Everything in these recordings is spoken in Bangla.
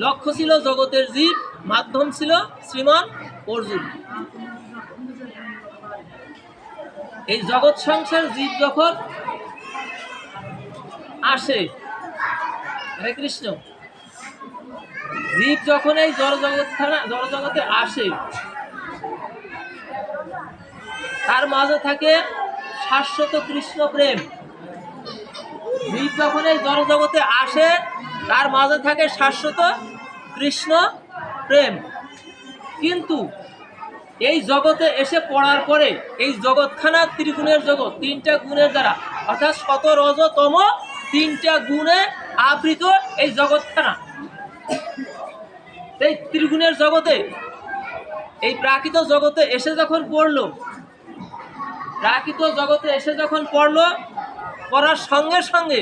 লক্ষ্য ছিল জগতের জীব, মাধ্যম ছিল শ্রীমান অর্জুন। এই জগৎ সংসার জীব যখন আসে, হরে কৃষ্ণ, জীব যখন এই জড়জগতে আসে, তার মাঝে থাকে শাশ্বত কৃষ্ণ প্রেম। জীব যখন এই জড়জগতে আসে, তার মাঝে থাকে শাশ্বত কৃষ্ণ প্রেম। কিন্তু এই জগতে এসে পড়ার পরে এই জগৎখানা ত্রিগুণের জগৎ, তিনটা গুণের দ্বারা, অর্থাৎ শত রজ তম তিনটা গুণে আবৃত এই জগৎখানা। এই ত্রিগুণের জগতে, এই প্রাকৃত জগতে এসে যখন পড়লো, প্রাকৃত জগতে এসে যখন পড়লো, পড়ার সঙ্গে সঙ্গে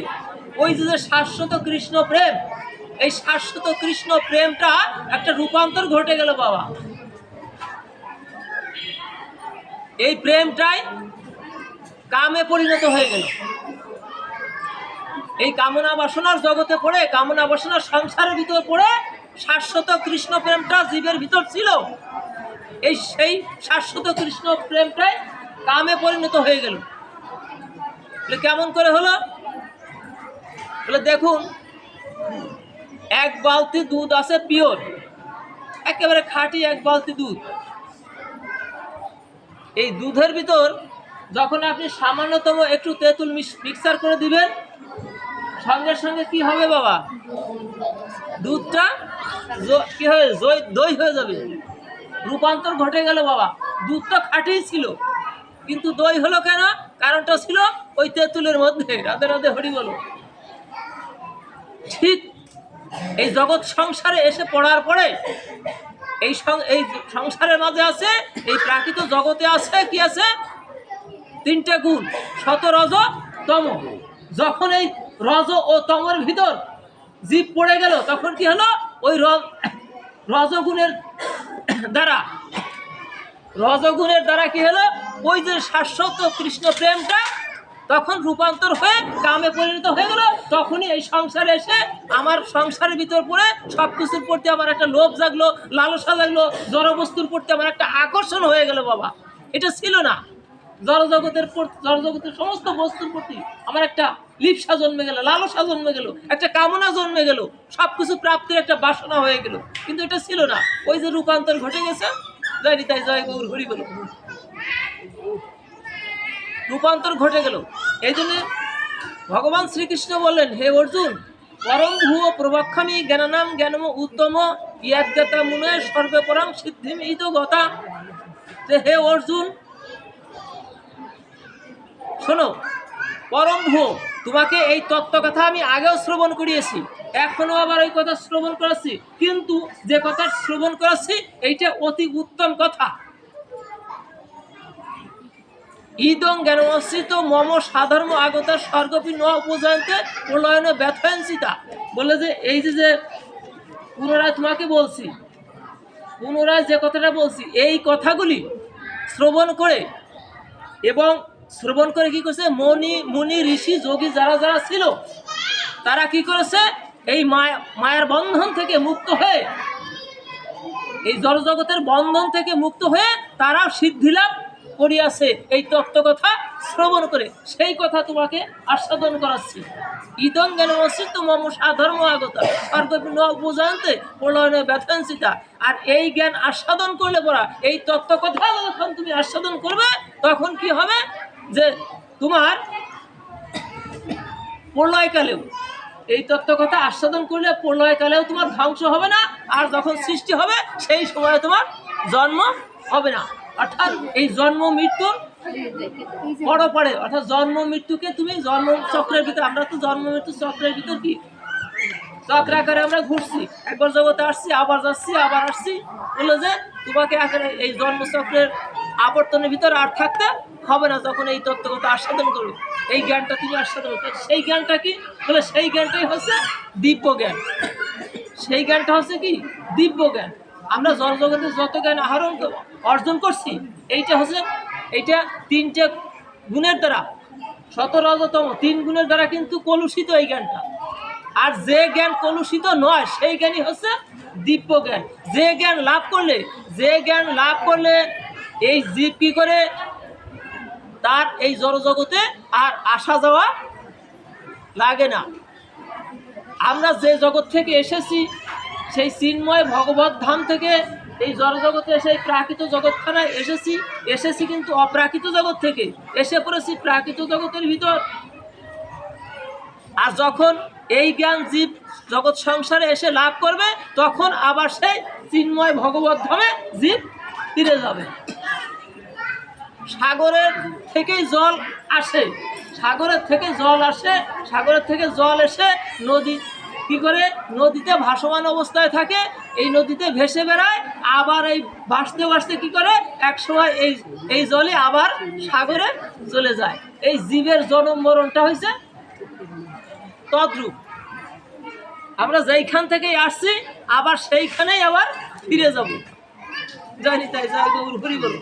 ওই যে শাশ্বত কৃষ্ণ প্রেম, এই শাশ্বত কৃষ্ণ প্রেমটা একটা রূপান্তর ঘটে গেল বাবা। এই প্রেমটাই কামে পরিণত হয়ে গেল। এই কামনা বাসনার জগতে পড়ে, কামনা বাসনার সংসারের ভিতরে পড়ে শাশ্বত কৃষ্ণ প্রেমটা জীবের ভিতর ছিল, এই সেই শাশ্বত কৃষ্ণ প্রেমটাই কামে পরিণত হয়ে গেল। কেমন করে হলো? বলে দেখুন, এক বালতি দুধ আছে পিওর, একেবারে খাঁটি এক বালতি দুধ। এই দুধের ভিতর যখন আপনি সামান্যতম একটু তেঁতুল মিক্সার করে দিবেন, সঙ্গে সঙ্গে কি হবে বাবা? দুধটা কি হবে? দই হয়ে যাবে, রূপান্তর ঘটে গেল বাবা। দুধ তো খাঁটিই ছিল, কিন্তু দই হলো কেন? কারণটা ছিল ওই তেঁতুলের মধ্যে। রাধে রাধে, হরি বলো। ঠিক এই জগৎ সংসারে এসে পড়ার পরে এই সংসারের মাঝে আছে, এই প্রাকৃত জগতে আছে কি আছে? তিনটে গুণ, শত রজ তম। যখন এই রজ ও তমের ভিতর জীব পড়ে গেল, তখন কি হলো? ওই রজগুণের দ্বারা কি হলো? ওই যে শাশ্বত কৃষ্ণ প্রেমটা তখন রূপান্তর হয়ে কামে পরিণত হয়ে গেল। তখনই এই সংসারে এসে আমার সংসারের ভিতর পড়ে সব কিছুর প্রতি আমার একটা লোভ জাগলো, লালসা জাগলো, জড়বস্তুর প্রতি আমার একটা আকর্ষণ হয়ে গেল বাবা। এটা ছিল না। জড়জগতের সমস্ত বস্তুর প্রতি আমার একটা লিপ্সা জন্মে গেল, লালসা জন্মে গেল, একটা কামনা জন্মে গেল, সব কিছু প্রাপ্তির একটা বাসনা হয়ে গেল। কিন্তু এটা ছিল না। ওই যে রূপান্তর ঘটে গেছে, জয় নিতাই, জয় গৌর হরি বল, রূপান্তর ঘটে গেল। এই জন্য ভগবান শ্রীকৃষ্ণ বললেন, হে অর্জুন, পরম ভূয় প্রবক্ষামি জ্ঞানানাম জ্ঞানম উত্তম ইয়াজ্ঞাতা মুনে সর্বে পরম সিদ্ধিম ইত গতা। যে হে অর্জুন, শোনো, পরম ভূয়, তোমাকে এই তত্ত্ব কথা আমি আগেও শ্রবণ করিয়েছি, এখনো আবার ওই কথা শ্রবণ করাচ্ছি। কিন্তু যে কথা শ্রবণ করাচ্ছি এইটা অতি উত্তম কথা। ইদং জ্ঞানমশ্রিত মম সাধর্ম আগতা স্বর্গপি ন উপজয়ন্তে প্রলয়নে ব্যথয়ঞ্চিতা। বলে যে এই যে পুনরায় তোমাকে বলছি, পুনরায় যে কথাটা বলছি, এই কথাগুলি শ্রবণ করে, এবং শ্রবণ করে কি করছে? মুনি ঋষি যোগী যারা যারা ছিল, তারা কি করেছে? এই মায়ার বন্ধন থেকে মুক্ত হয়ে, এই জড়জগতের বন্ধন থেকে মুক্ত হয়ে তারা সিদ্ধিলাভ করিয়াছে এই তত্ত্ব কথা শ্রবণ করে। সেই কথা তোমাকে আস্বাদন করাচ্ছি। ইদং জ্ঞানমশ্রিত মম সাধর্ম আগতা স্বর্গপি ন উপজয়ন্তে প্রলয়নে ব্যথয়ঞ্চিতা। আর এই জ্ঞান আস্বাদন করলে পরা, এই তত্ত্ব কথা যখন তুমি আস্বাদন করবে, তখন কি হবে? যে তোমার প্রলয়কালেও, এই তত্ত্ব কথা আস্বাদন করলে প্রলয়কালেও তোমার ধ্বংস হবে না, আর যখন সৃষ্টি হবে সেই সময় তোমার জন্ম হবে না। অর্থাৎ এই জন্ম মৃত্যুর পরে, অর্থাৎ জন্ম মৃত্যুকে তুমি জন্ম চক্রের ভিতর, আমরা তো জন্ম মৃত্যু চক্রের ভিতর কি চক্রাকারে আমরা ঘুরছি, একবার জগতে আসছি, আবার যাচ্ছি, আবার আসছি। বললো যে তোমাকে এই জন্মচক্রের আবর্তনের ভিতর আর থাকতে হবে না যখন এই তত্ত্বগত আস্বাদন করবে, এই জ্ঞানটা তুমি আস্বাদন করবে। সেই জ্ঞানটা কি? বলে সেই জ্ঞানটাই হচ্ছে দিব্য জ্ঞান। সেই জ্ঞানটা হচ্ছে কি? দিব্য জ্ঞান। আমরা জড়জগতে যত জ্ঞান অর্জন করছি, এইটা হচ্ছে, এইটা তিনটে গুণের দ্বারা, শত রজতম তিন গুণের দ্বারা কিন্তু কলুষিত এই জ্ঞানটা। আর যে জ্ঞান কলুষিত নয় সেই জ্ঞানই হচ্ছে দিব্য জ্ঞান। যে জ্ঞান লাভ করলে এই জীব কি করে তার এই জড়জগতে আর আসা যাওয়া লাগে না। আমরা যে জগৎ থেকে এসেছি সেই চিন্ময় ভগবত ধাম থেকে এই জড়জগতে সেই প্রাকৃত জগৎখানায় এসেছি কিন্তু অপ্রাকৃত জগৎ থেকে এসে পড়েছি প্রাকৃত জগতের ভিতর। আর যখন এই জ্ঞান জীব জগৎ সংসারে এসে লাভ করবে তখন আবার সেই চিন্ময় ভগবত ধামে জীব ফিরে যাবে। সাগরের থেকেই জল আসে, সাগরের থেকে জল এসে নদী কি করে নদীতে ভাসমান অবস্থায় থাকে, এই নদীতে ভেসে বেড়ায়, আবার এই ভাসতে কি করে একসময় এই জলই আবার সাগরে চলে যায়। এই জীবের জন্ম মরণটা হয়েছে তদ্রূপ। আমরা যেইখান থেকেই আসছি আবার সেইখানেই আবার ফিরে যাব। জানি তাই জয় গৌর হরি বলো।